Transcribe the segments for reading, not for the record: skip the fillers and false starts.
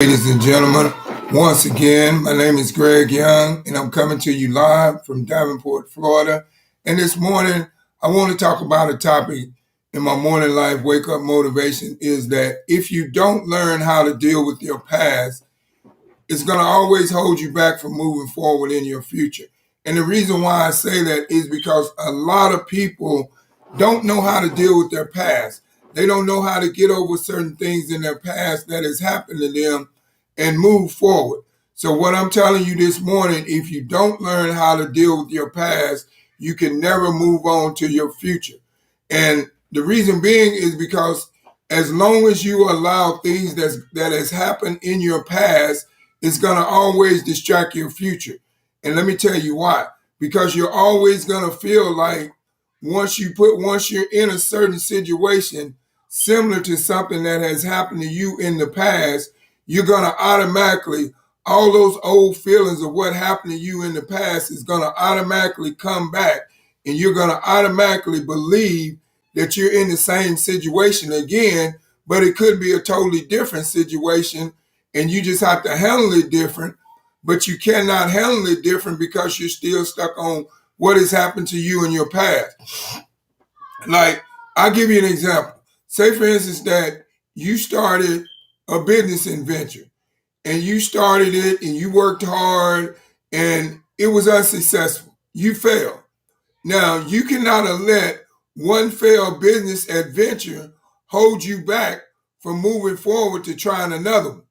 Ladies and gentlemen, once again, my name is Greg Young, and I'm coming to you live from Davenport, Florida. And this morning, I want to talk about a topic in my morning life wake up motivation is that if you don't learn how to deal with your past, it's going to always hold you back from moving forward in your future. And the reason why I say that is because a lot of people don't know how to deal with their past. They don't know how to get over certain things in their past that has happened to them and move forward. So what I'm telling you this morning, if you don't learn how to deal with your past, you can never move on to your future. And the reason being is because as long as you allow things that has happened in your past, it's going to always distract your future. And let me tell you why. Because you're always going to feel like once you're in a certain situation similar to something that has happened to you in the past, you're going to automatically, all those old feelings of what happened to you in the past is going to automatically come back. And you're going to automatically believe that you're in the same situation again, but it could be a totally different situation and you just have to handle it different, but you cannot handle it different because you're still stuck on what has happened to you in your past. Like, I'll give you an example. Say, for instance, that you started a business venture and you started it and you worked hard and it was unsuccessful. You failed. Now, you cannot let one failed business adventure hold you back from moving forward to trying another one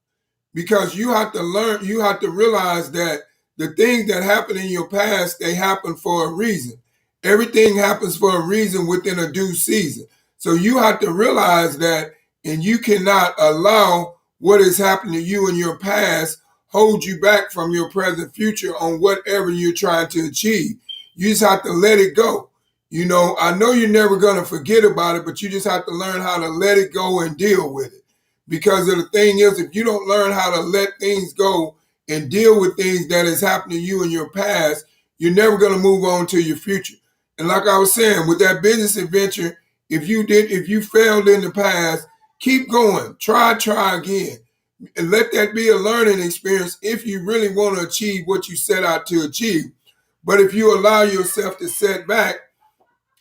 because you have to learn, you have to realize that the things that happen in your past, they happen for a reason. Everything happens for a reason within a due season. So you have to realize that, and you cannot allow what has happened to you in your past hold you back from your present future on whatever you're trying to achieve. You just have to let it go. You know, I know you're never going to forget about it, but you just have to learn how to let it go and deal with it. Because of the thing is, if you don't learn how to let things go and deal with things that has happened to you in your past, you're never going to move on to your future. And like I was saying, with that business adventure, if you failed in the past, keep going, try again. And let that be a learning experience if you really want to achieve what you set out to achieve. But if you allow yourself to set back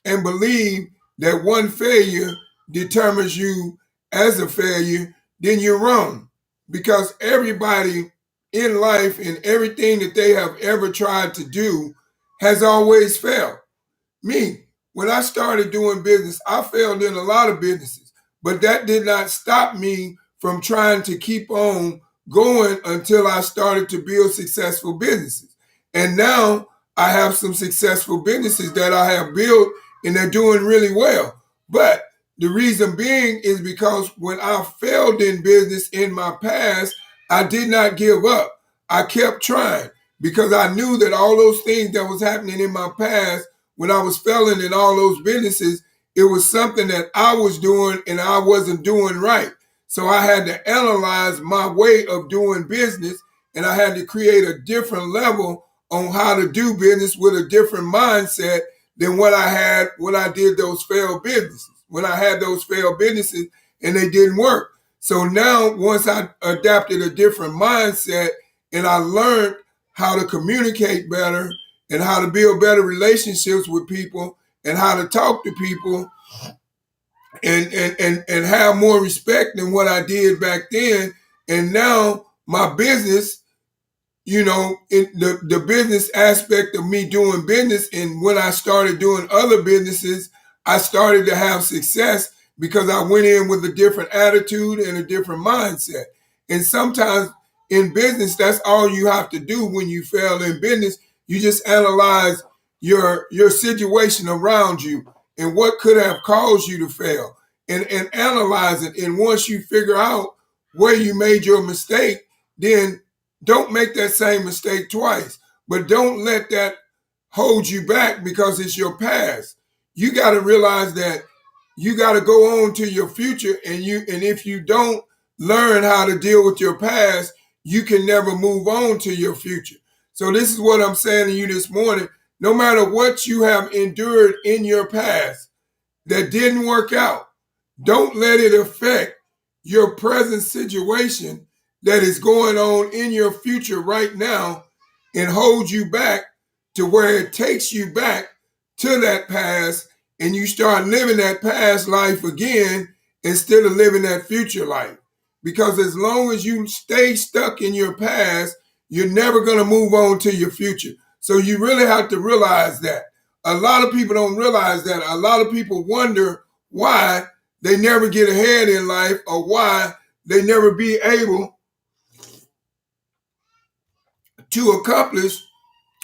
and believe that one failure determines you as a failure, then you're wrong. Because everybody in life and everything that they have ever tried to do has always failed. Me, when I started doing business, I failed in a lot of businesses, but that did not stop me from trying to keep on going until I started to build successful businesses. And now I have some successful businesses that I have built and they're doing really well. But the reason being is because when I failed in business in my past, I did not give up. I kept trying because I knew that all those things that was happening in my past when I was failing in all those businesses, it was something that I was doing and I wasn't doing right. So I had to analyze my way of doing business and I had to create a different level on how to do business with a different mindset than what I had when I did those failed businesses. When I had those failed businesses and they didn't work. So now once I adapted a different mindset and I learned how to communicate better and how to build better relationships with people and how to talk to people and have more respect than what I did back then. And now my business, you know, the business aspect of me doing business and when I started doing other businesses, I started to have success because I went in with a different attitude and a different mindset. And sometimes in business, that's all you have to do when you fail in business. You just analyze your situation around you and what could have caused you to fail and analyze it. And once you figure out where you made your mistake, then don't make that same mistake twice. But don't let that hold you back because it's your past. You got to realize that you got to go on to your future and if you don't learn how to deal with your past, you can never move on to your future. So this is what I'm saying to you this morning. No matter what you have endured in your past that didn't work out, don't let it affect your present situation that is going on in your future right now and hold you back to where it takes you back to that past and you start living that past life again instead of living that future life. Because as long as you stay stuck in your past, you're never going to move on to your future. So you really have to realize that. A lot of people don't realize that. A lot of people wonder why they never get ahead in life or why they never be able to accomplish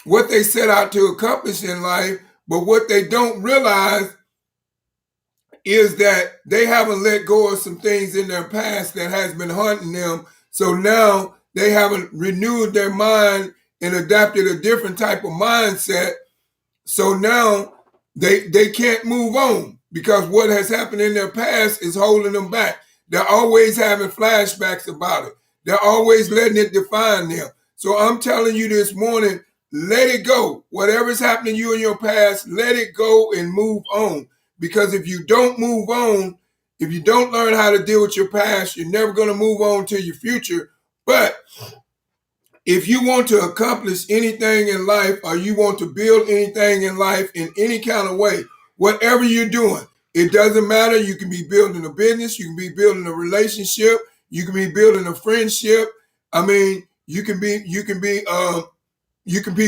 what they set out to accomplish in life. But what they don't realize is that they haven't let go of some things in their past that has been haunting them. So now they haven't renewed their mind and adapted a different type of mindset. So now they can't move on because what has happened in their past is holding them back. They're always having flashbacks about it. They're always letting it define them. So I'm telling you this morning, let it go. Whatever's happening to you in your past, let it go and move on. Because if you don't move on, if you don't learn how to deal with your past, you're never going to move on to your future. But if you want to accomplish anything in life or you want to build anything in life in any kind of way, whatever you're doing, it doesn't matter. You can be building a business, you can be building a relationship, you can be building a friendship. I mean, you can be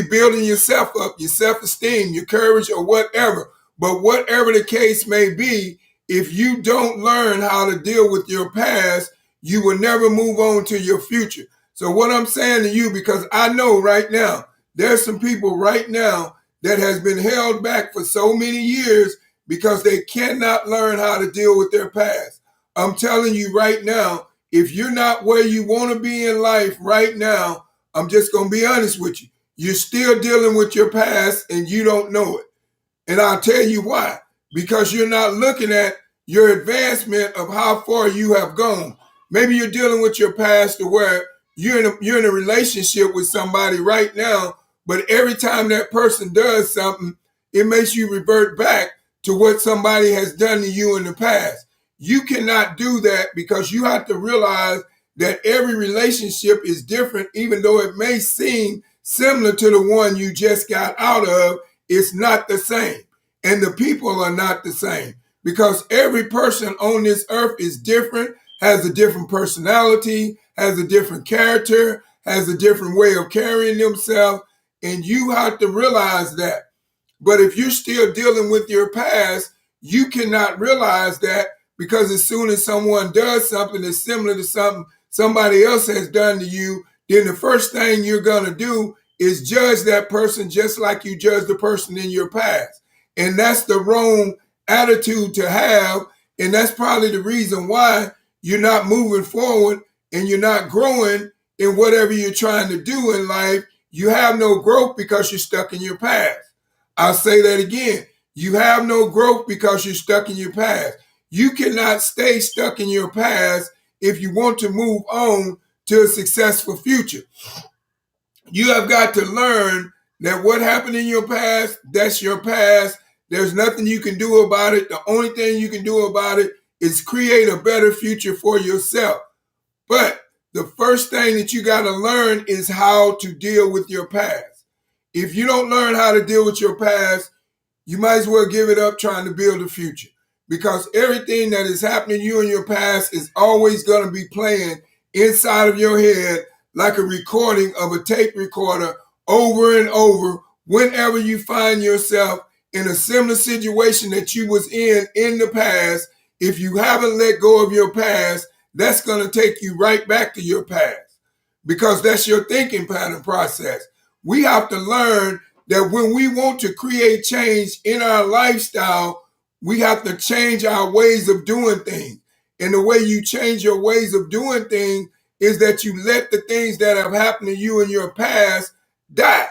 building yourself up, your self-esteem, your courage, or whatever. But whatever the case may be, if you don't learn how to deal with your past, you will never move on to your future. So what I'm saying to you, because I know right now, there's some people right now that has been held back for so many years because they cannot learn how to deal with their past. I'm telling you right now, if you're not where you want to be in life right now, I'm just going to be honest with you. You're still dealing with your past and you don't know it. And I'll tell you why. Because you're not looking at your advancement of how far you have gone. Maybe you're dealing with your past to where you're in a relationship with somebody right now, but every time that person does something, it makes you revert back to what somebody has done to you in the past. You cannot do that because you have to realize that every relationship is different, even though it may seem similar to the one you just got out of. It's not the same. And the people are not the same because every person on this earth is different, has a different personality, has a different character, has a different way of carrying themselves. And you have to realize that. But if you're still dealing with your past, you cannot realize that because as soon as someone does something that's similar to something somebody else has done to you, then the first thing you're going to do is judge that person just like you judge the person in your past. And that's the wrong attitude to have. And that's probably the reason why you're not moving forward and you're not growing in whatever you're trying to do in life. You have no growth because you're stuck in your past. I'll say that again. You have no growth because you're stuck in your past. You cannot stay stuck in your past if you want to move on to a successful future. You have got to learn that what happened in your past, that's your past. There's nothing you can do about it. The only thing you can do about it is create a better future for yourself. But the first thing that you got to learn is how to deal with your past. If you don't learn how to deal with your past, you might as well give it up trying to build a future. Because everything that is happening to you in your past is always going to be playing inside of your head like a recording of a tape recorder over and over whenever you find yourself in a similar situation that you was in the past. If you haven't let go of your past, that's going to take you right back to your past because that's your thinking pattern process. We have to learn that when we want to create change in our lifestyle, we have to change our ways of doing things. And the way you change your ways of doing things is that you let the things that have happened to you in your past die.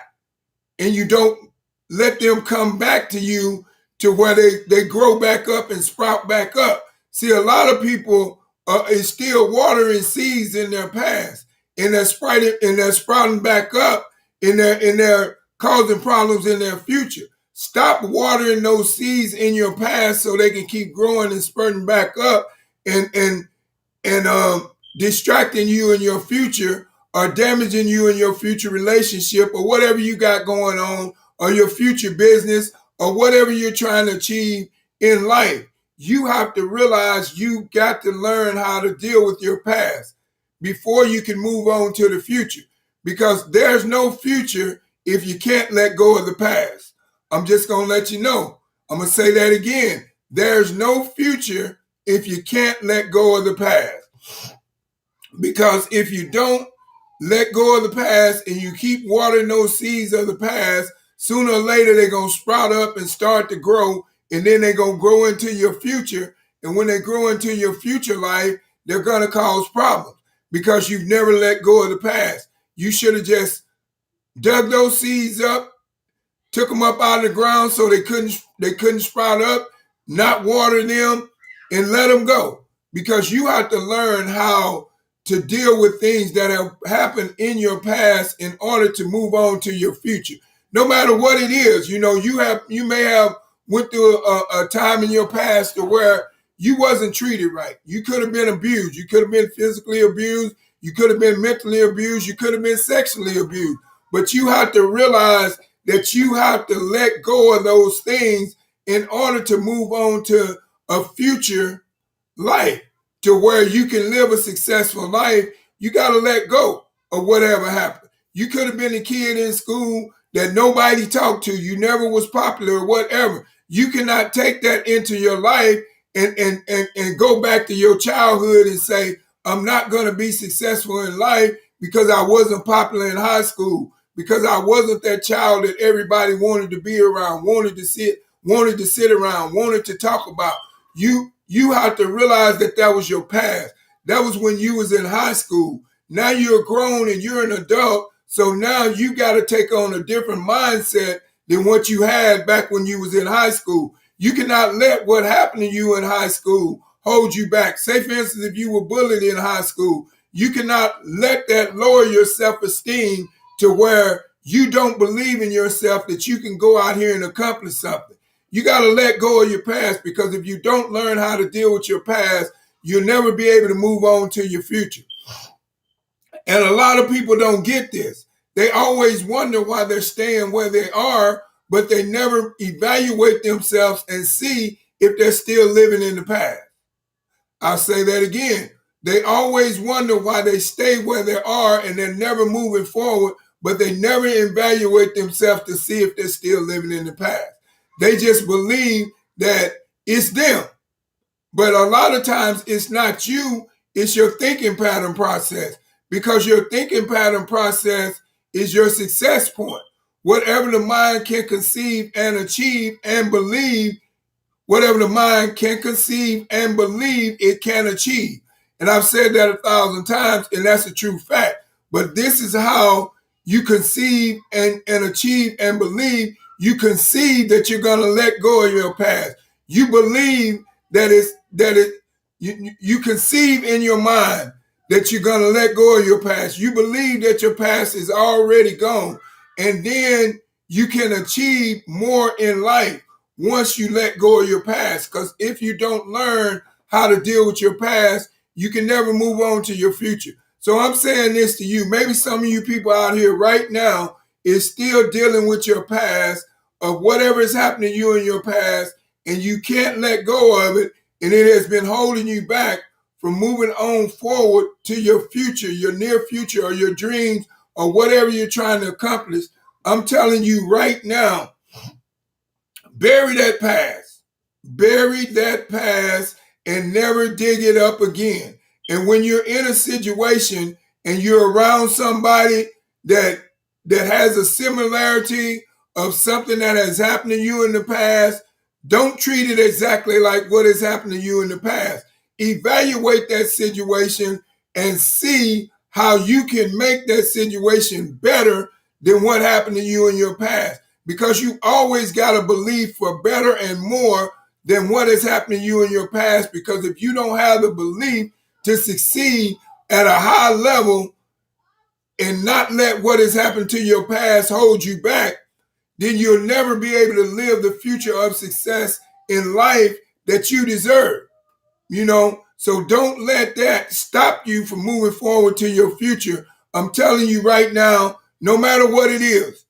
And you don't let them come back to you to where they grow back up and sprout back up. See, a lot of people is still watering seeds in their past. And they're sprouting back up and they're causing problems in their future. Stop watering those seeds in your past so they can keep growing and spurting back up and distracting you in your future or damaging you in your future relationship or whatever you got going on or your future business or whatever you're trying to achieve in life. You have to realize you got to learn how to deal with your past before you can move on to the future, because there's no future if you can't let go of the past. I'm just going to let you know. I'm going to say that again. There's no future if you can't let go of the past. Because if you don't let go of the past and you keep watering those seeds of the past, sooner or later they're going to sprout up and start to grow, and then they're going to grow into your future. And when they grow into your future life, they're going to cause problems because you've never let go of the past. You should have just dug those seeds up, took them up out of the ground so they couldn't sprout up, not water them, and let them go. Because you have to learn how to deal with things that have happened in your past in order to move on to your future. No matter what it is, you may have went through a time in your past to where you wasn't treated right. You could have been abused. You could have been physically abused. You could have been mentally abused. You could have been sexually abused. But you have to realize that you have to let go of those things in order to move on to a future life, to where you can live a successful life. You got to let go of whatever happened. You could have been a kid in school that nobody talked to. You never was popular or whatever. You cannot take that into your life and go back to your childhood and say, I'm not going to be successful in life because I wasn't popular in high school, because I wasn't that child that everybody wanted to be around, wanted to sit around, wanted to talk about. You have to realize that that was your past. That was when you was in high school. Now you're grown and you're an adult, so now you got to take on a different mindset than what you had back when you was in high school. You cannot let what happened to you in high school hold you back. Say, for instance, if you were bullied in high school, you cannot let that lower your self-esteem to where you don't believe in yourself that you can go out here and accomplish something. You got to let go of your past, because if you don't learn how to deal with your past, you'll never be able to move on to your future. And a lot of people don't get this. They always wonder why they're staying where they are, but they never evaluate themselves and see if they're still living in the past. I'll say that again. They always wonder why they stay where they are and they're never moving forward, but they never evaluate themselves to see if they're still living in the past. They just believe that it's them. But a lot of times it's not you, it's your thinking pattern process, because your thinking pattern process is your success point. Whatever the mind can conceive and achieve and believe, whatever the mind can conceive and believe, it can achieve. And I've said that 1,000 times, and that's a true fact. But this is how you conceive and achieve and believe. You conceive that you're going to let go of your past. You believe you conceive in your mind that you're going to let go of your past. You believe that your past is already gone. And then you can achieve more in life once you let go of your past. Because if you don't learn how to deal with your past, you can never move on to your future. So I'm saying this to you. Maybe some of you people out here right now is still dealing with your past, of whatever is happening to you in your past, and you can't let go of it, and it has been holding you back from moving on forward to your future, your near future, or your dreams, or whatever you're trying to accomplish. I'm telling you right now, bury that past. Bury that past and never dig it up again. And when you're in a situation and you're around somebody that has a similarity of something that has happened to you in the past, don't treat it exactly like what has happened to you in the past. Evaluate that situation and see how you can make that situation better than what happened to you in your past. Because you always got to believe for better and more than what has happened to you in your past. Because if you don't have the belief to succeed at a high level and not let what has happened to your past hold you back, then you'll never be able to live the future of success in life that you deserve. So don't let that stop you from moving forward to your future. I'm telling you right now, no matter what it is,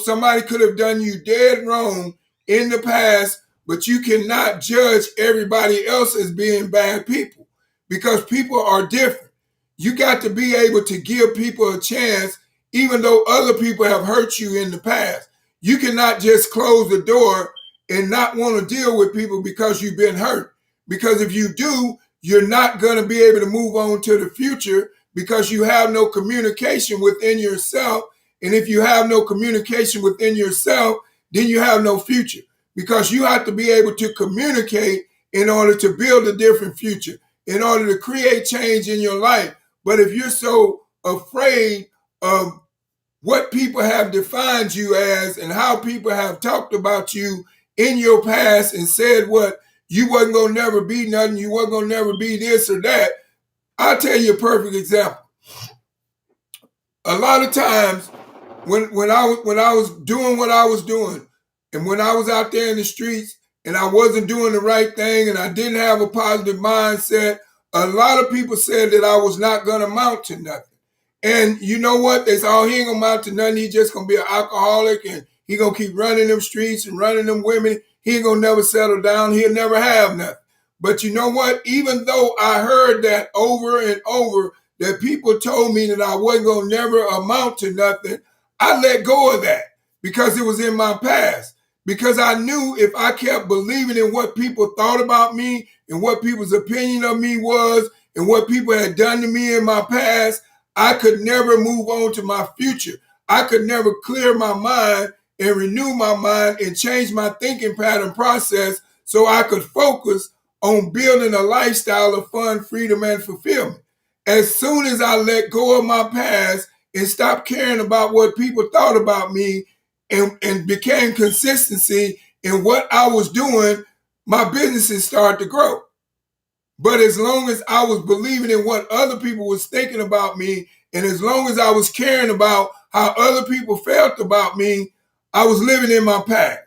somebody could have done you dead wrong in the past, but you cannot judge everybody else as being bad people because people are different. You got to be able to give people a chance, even though other people have hurt you in the past. You cannot just close the door and not want to deal with people because you've been hurt. Because if you do, you're not going to be able to move on to the future because you have no communication within yourself. And if you have no communication within yourself, then you have no future because you have to be able to communicate in order to build a different future, in order to create change in your life. But if you're so afraid of what people have defined you as and how people have talked about you in your past and said what you wasn't going to never be nothing, you wasn't going to never be this or that. I'll tell you a perfect example. A lot of times when I was doing what I was doing and when I was out there in the streets and I wasn't doing the right thing and I didn't have a positive mindset, a lot of people said that I was not going to amount to nothing. And you know what? They said, oh, he ain't going to amount to nothing. He just going to be an alcoholic and he going to keep running them streets and running them women. He ain't going to never settle down. He'll never have nothing. But you know what? Even though I heard that over and over, that people told me that I wasn't going to never amount to nothing, I let go of that because it was in my past. Because I knew if I kept believing in what people thought about me and what people's opinion of me was and what people had done to me in my past, I could never move on to my future. I could never clear my mind and renew my mind and change my thinking pattern process so I could focus on building a lifestyle of fun, freedom, and fulfillment. As soon as I let go of my past and stopped caring about what people thought about me and became consistency in what I was doing, my businesses started to grow. But as long as I was believing in what other people was thinking about me, and as long as I was caring about how other people felt about me, I was living in my past.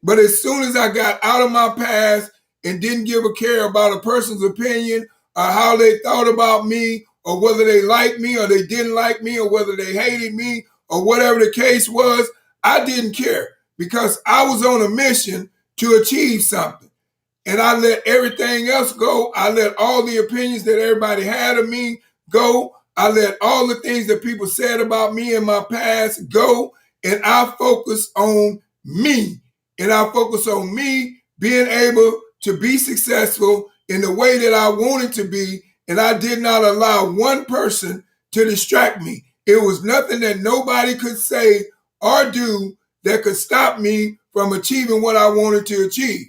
But as soon as I got out of my past and didn't give a care about a person's opinion or how they thought about me or whether they liked me or they didn't like me or whether they hated me or whatever the case was, I didn't care because I was on a mission to achieve something. And I let everything else go. I let all the opinions that everybody had of me go. I let all the things that people said about me in my past go. And I focus on me. And I focus on me being able to be successful in the way that I wanted to be. And I did not allow one person to distract me. It was nothing that nobody could say or do that could stop me from achieving what I wanted to achieve.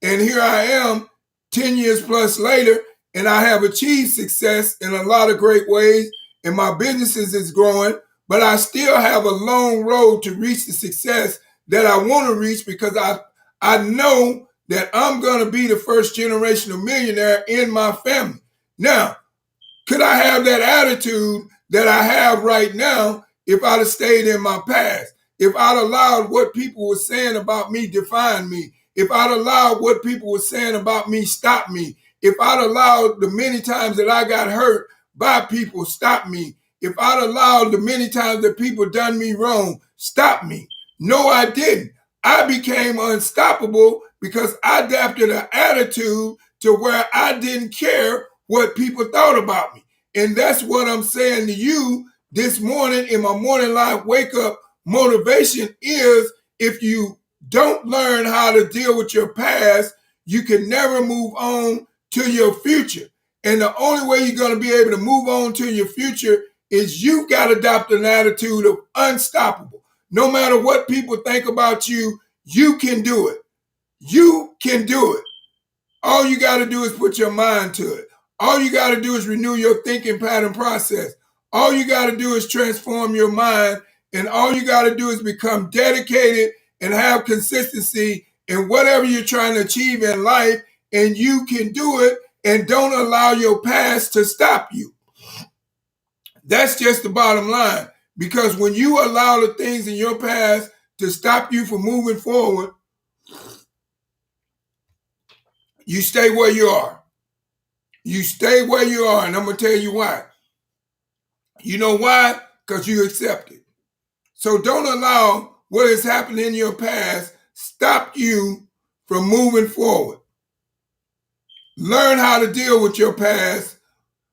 And here I am 10 years plus later, and I have achieved success in a lot of great ways, and my businesses is growing, but I still have a long road to reach the success that I want to reach because I know that I'm going to be the first generational millionaire in my family. Now, could I have that attitude that I have right now if I'd have stayed in my past? If I'd allowed what people were saying about me define me? If I'd allowed what people were saying about me stop me? If I'd allowed the many times that I got hurt by people stop me? If I'd allowed the many times that people done me wrong stop me? No, I didn't. I became unstoppable because I adapted an attitude to where I didn't care what people thought about me. And that's what I'm saying to you this morning in my morning life wake up motivation is if you don't learn how to deal with your past, you can never move on to your future. And the only way you're going to be able to move on to your future is you've got to adopt an attitude of unstoppable. No matter what people think about you, you can do it. You can do it. All you got to do is put your mind to it. All you got to do is renew your thinking pattern process. All you got to do is transform your mind. And all you got to do is become dedicated and have consistency in whatever you're trying to achieve in life. And you can do it and don't allow your past to stop you. That's just the bottom line. Because when you allow the things in your past to stop you from moving forward, you stay where you are. You stay where you are, and I'm going to tell you why. You know why? Because you accept it. So don't allow what has happened in your past stop you from moving forward. Learn how to deal with your past,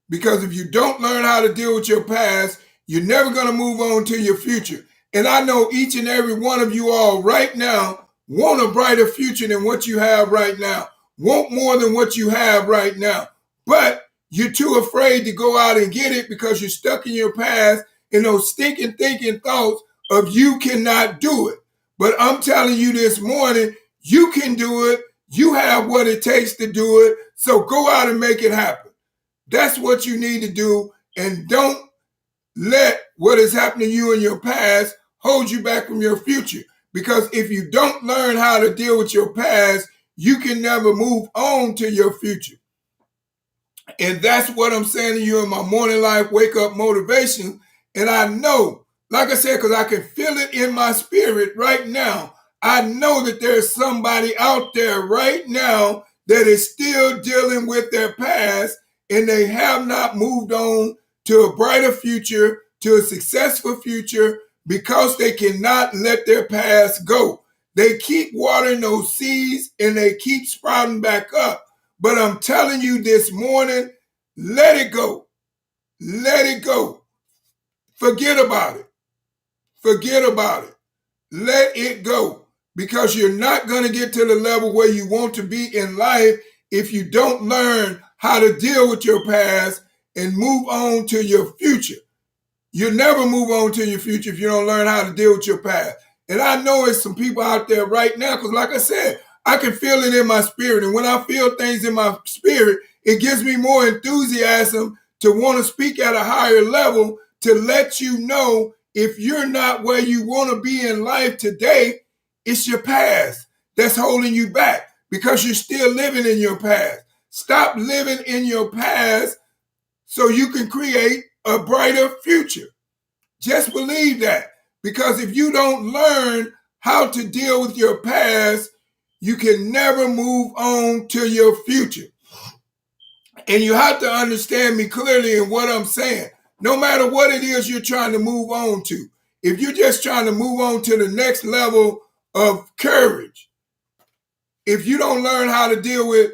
because if you don't learn how to deal with your past, you're never going to move on to your future. And I know each and every one of you all right now want a brighter future than what you have right now, want more than what you have right now. But you're too afraid to go out and get it because you're stuck in your past and those stinking thinking thoughts of you cannot do it. But I'm telling you this morning, you can do it. You have what it takes to do it. So go out and make it happen. That's what you need to do. And don't let what has happened to you in your past hold you back from your future. Because if you don't learn how to deal with your past, you can never move on to your future. And that's what I'm saying to you in my morning life wake up motivation. And I know, like I said, because I can feel it in my spirit right now. I know that there's somebody out there right now that is still dealing with their past, and they have not moved on to a brighter future, to a successful future, because they cannot let their past go. They keep watering those seeds and they keep sprouting back up. But I'm telling you this morning, let it go. Let it go. Forget about it. Forget about it. Let it go. Because you're not going to get to the level where you want to be in life if you don't learn how to deal with your past and move on to your future. You'll never move on to your future if you don't learn how to deal with your past. And I know it's some people out there right now, because like I said, I can feel it in my spirit. And when I feel things in my spirit, it gives me more enthusiasm to want to speak at a higher level, to let you know if you're not where you want to be in life today, it's your past that's holding you back because you're still living in your past. Stop living in your past so you can create a brighter future. Just believe that. Because if you don't learn how to deal with your past, you can never move on to your future. And you have to understand me clearly in what I'm saying. No matter what it is you're trying to move on to, if you're just trying to move on to the next level of courage, if you don't learn how to deal with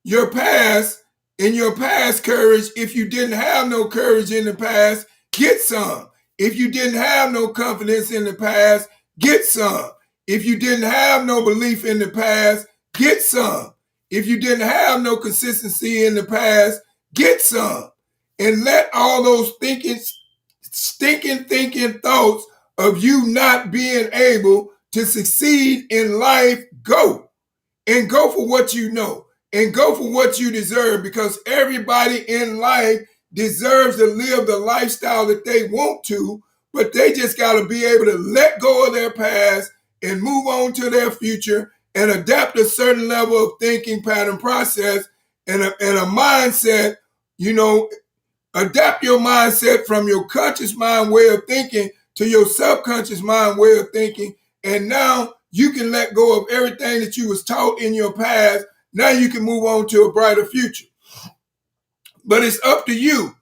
your past, in your past courage, if you didn't have no courage in the past, get some. If you didn't have no confidence in the past, get some. If you didn't have no belief in the past, get some. If you didn't have no consistency in the past, get some. And let all those stinking thinking thoughts of you not being able to succeed in life go. And go for what you know. And go for what you deserve, because everybody in life deserves to live the lifestyle that they want to, but they just got to be able to let go of their past and move on to their future and adapt a certain level of thinking pattern process and a mindset. You know, adapt your mindset from your conscious mind way of thinking to your subconscious mind way of thinking. And now you can let go of everything that you was taught in your past. Now you can move on to a brighter future. But it's up to you.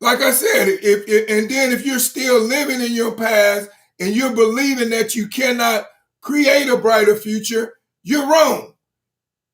Like I said, if you're still living in your past and you're believing that you cannot create a brighter future, you're wrong.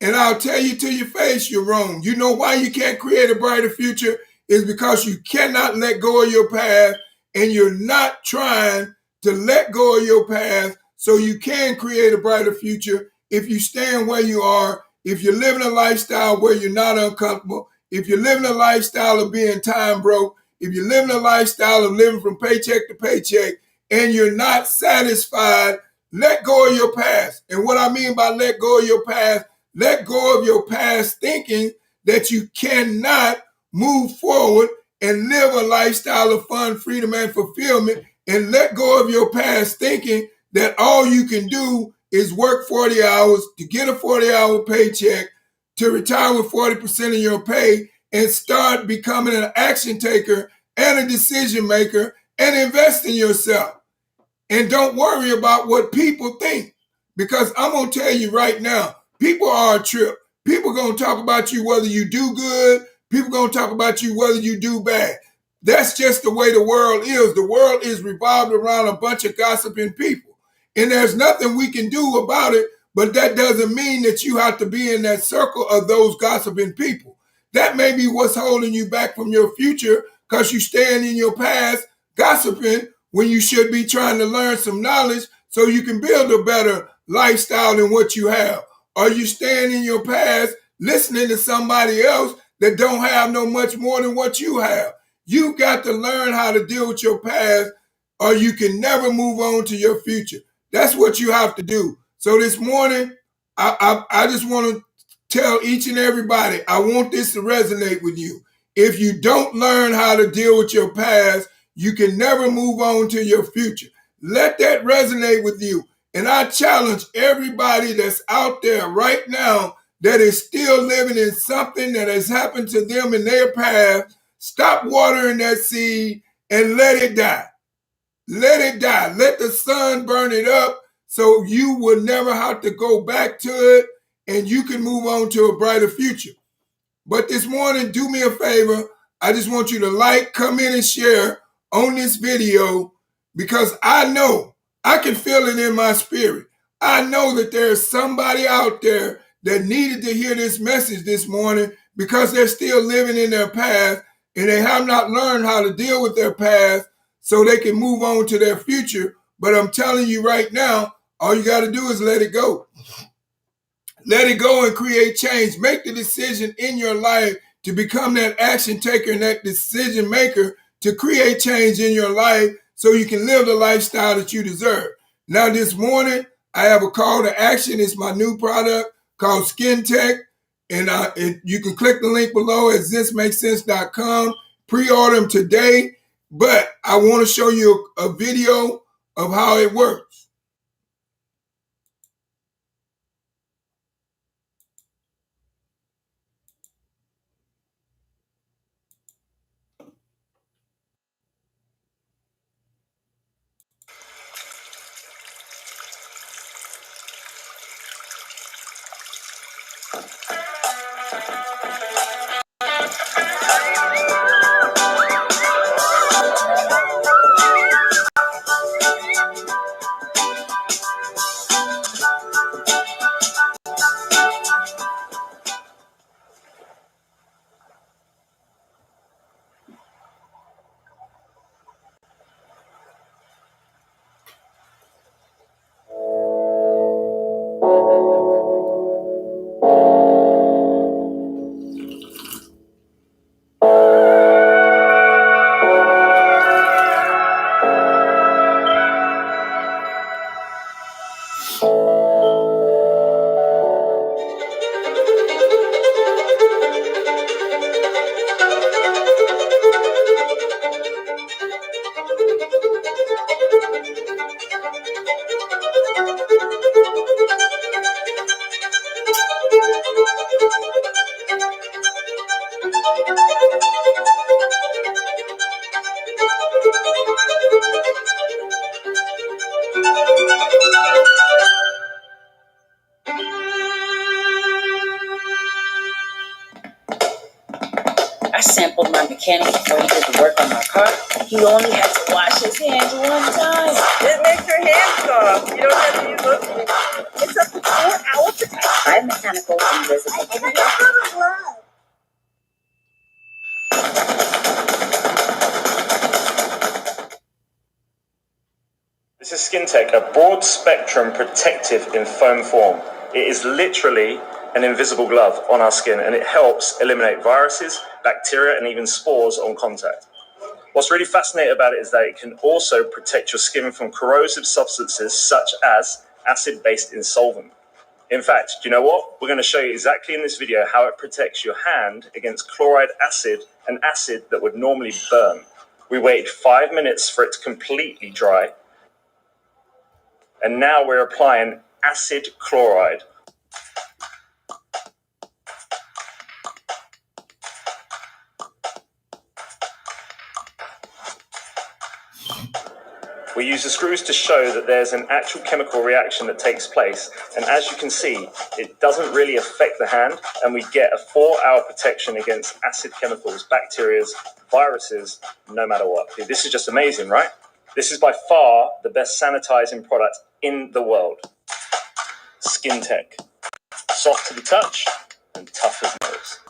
And I'll tell you to your face, you're wrong. You know why you can't create a brighter future? Is because you cannot let go of your past, and you're not trying to let go of your past so you can create a brighter future. If you stand where you are, if you're living a lifestyle where you're not uncomfortable, if you're living a lifestyle of being time broke, if you're living a lifestyle of living from paycheck to paycheck, and you're not satisfied, let go of your past. And what I mean by let go of your past, let go of your past thinking that you cannot move forward and live a lifestyle of fun, freedom, and fulfillment, and let go of your past thinking that all you can do is work 40 hours to get a 40-hour paycheck, to retire with 40% of your pay, and start becoming an action taker and a decision maker and invest in yourself. And don't worry about what people think, because I'm going to tell you right now, people are a trip. People are going to talk about you whether you do good. People gonna talk about you whether you do bad. That's just the way the world is. The world is revolved around a bunch of gossiping people. And there's nothing we can do about it, but that doesn't mean that you have to be in that circle of those gossiping people. That may be what's holding you back from your future because you stand in your past gossiping when you should be trying to learn some knowledge so you can build a better lifestyle than what you have. Or you stand in your past listening to somebody else that don't have no much more than what you have. You got to learn how to deal with your past or you can never move on to your future. That's what you have to do. So this morning, I just want to tell each and everybody, I want this to resonate with you. If you don't learn how to deal with your past, you can never move on to your future. Let that resonate with you. And I challenge everybody that's out there right now that is still living in something that has happened to them in their past, stop watering that seed and let it die. Let it die. Let the sun burn it up so you will never have to go back to it and you can move on to a brighter future. But this morning, do me a favor. I just want you to like, comment, and share on this video because I know, I can feel it in my spirit. I know that there's somebody out there that needed to hear this message this morning because they're still living in their past and they have not learned how to deal with their past so they can move on to their future. But I'm telling you right now, all you got to do is let it go. Let it go and create change. Make the decision in your life to become that action taker and that decision maker to create change in your life so you can live the lifestyle that you deserve. Now, this morning, I have a call to action. It's my new product called Skin Tech. And you can click the link below at thismakesense.com. Pre-order them today. But I want to show you a video of how it works. I sampled my mechanic before he did the work on my car. He only had to wash his hands one time. It makes your hands soft. You don't have to use lotion. It's up to 4 hours. Try Mechanical Invisible. I got a glove. This is Skin Tech, a broad spectrum protective in foam form. It is literally an invisible glove on our skin and it helps eliminate viruses, bacteria and even spores on contact. What's really fascinating about it is that it can also protect your skin from corrosive substances such as acid-based insolvent. In fact, do you know what? We're going to show you exactly in this video how it protects your hand against chloride acid, an acid that would normally burn. We waited 5 minutes for it to completely dry. And now we're applying acid chloride. We use the screws to show that there's an actual chemical reaction that takes place, and as you can see, it doesn't really affect the hand, and we get a 4-hour protection against acid chemicals, bacteria, viruses, no matter what. This is just amazing, right? This is by far the best sanitizing product in the world. SkinTech. Soft to the touch and tough as nails.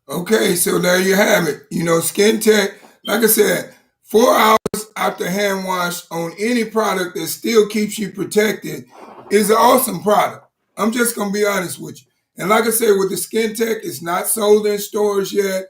Okay, so there you have it. You know, SkinTech, like I said, 4 hours after hand wash on any product that still keeps you protected is an awesome product. I'm just going to be honest with you. And like I said, with the SkinTech, it's not sold in stores yet.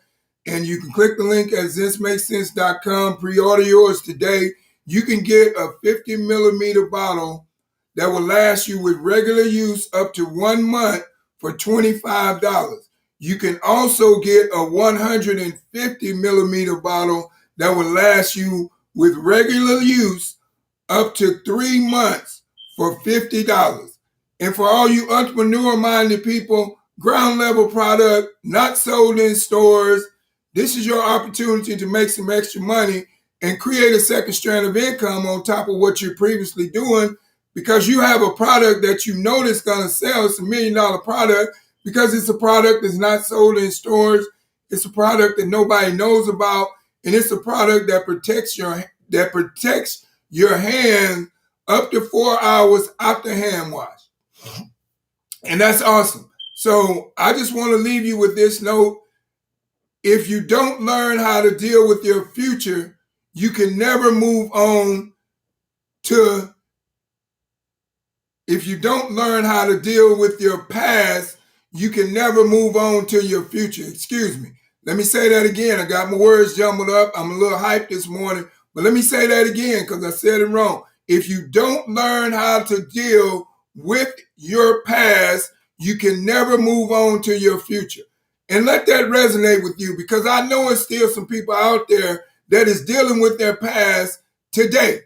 And you can click the link at thismakesense.com, pre-order yours today. You can get a 50 millimeter bottle that will last you with regular use up to 1 month for $25. You can also get a 150 millimeter bottle that will last you with regular use up to 3 months for $50. And for all you entrepreneur-minded people, ground level product, not sold in stores, this is your opportunity to make some extra money and create a second strand of income on top of what you're previously doing, because you have a product that you know that's going to sell. It's $1 million product because it's a product that's not sold in stores. It's a product that nobody knows about, and it's a product that protects your hand up to 4 hours after hand wash. And that's awesome. So I just want to leave you with this note. If you don't learn how to deal with your future, you can never move on to, if you don't learn how to deal with your past, you can never move on to your future. Excuse me. Let me say that again. I got my words jumbled up. I'm a little hyped this morning, but let me say that again because I said it wrong. If you don't learn how to deal with your past, you can never move on to your future. And let that resonate with you, because I know there's still some people out there that is dealing with their past today.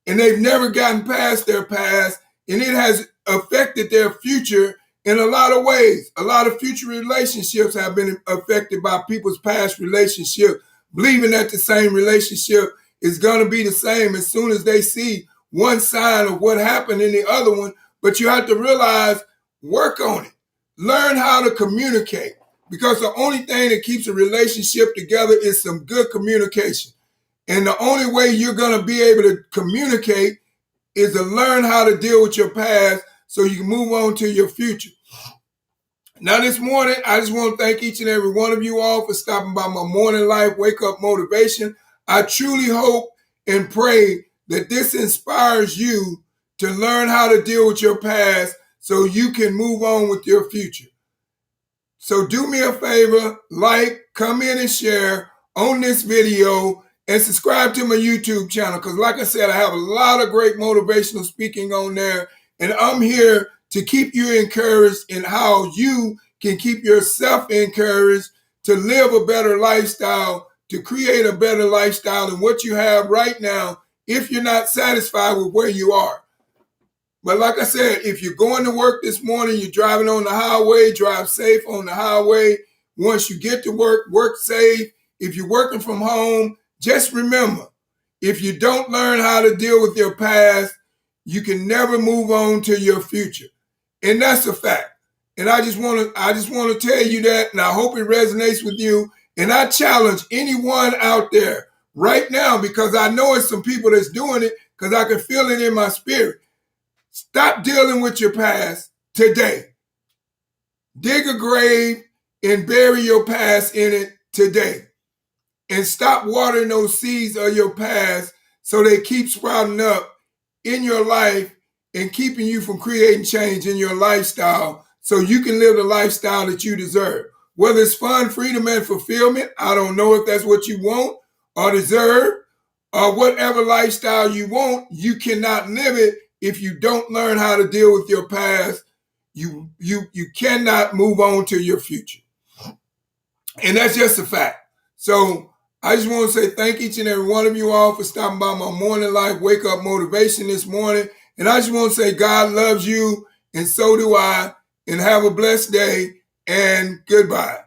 And they've never gotten past their past, and it has affected their future in a lot of ways. A lot of future relationships have been affected by people's past relationship, believing that the same relationship is going to be the same as soon as they see one sign of what happened in the other one. But you have to realize, work on it. Learn how to communicate, because the only thing that keeps a relationship together is some good communication. And the only way you're going to be able to communicate is to learn how to deal with your past so you can move on to your future. Now, this morning, I just want to thank each and every one of you all for stopping by my Morning Life Wake Up Motivation. I truly hope and pray that this inspires you to learn how to deal with your past so you can move on with your future. So do me a favor, like, comment, and share on this video, and subscribe to my YouTube channel, because like I said, I have a lot of great motivational speaking on there, and I'm here to keep you encouraged in how you can keep yourself encouraged to live a better lifestyle, to create a better lifestyle than what you have right now if you're not satisfied with where you are. But like I said, if you're going to work this morning, you're driving on the highway, drive safe on the highway. Once you get to work, work safe. If you're working from home, just remember, if you don't learn how to deal with your past, you can never move on to your future. And that's a fact. And I just want to tell you that, and I hope it resonates with you. And I challenge anyone out there right now, because I know it's some people that's doing it, because I can feel it in my spirit. Stop dealing with your past today. Dig a grave and bury your past in it today. And stop watering those seeds of your past so they keep sprouting up in your life and keeping you from creating change in your lifestyle so you can live the lifestyle that you deserve. Whether it's fun, freedom, and fulfillment, I don't know if that's what you want or deserve, or whatever lifestyle you want, you cannot live it if you don't learn how to deal with your past. You cannot move on to your future. And that's just a fact. So I just want to say thank each and every one of you all for stopping by my Morning Life Wake Up Motivation this morning. And I just want to say God loves you, and so do I. And have a blessed day, and goodbye.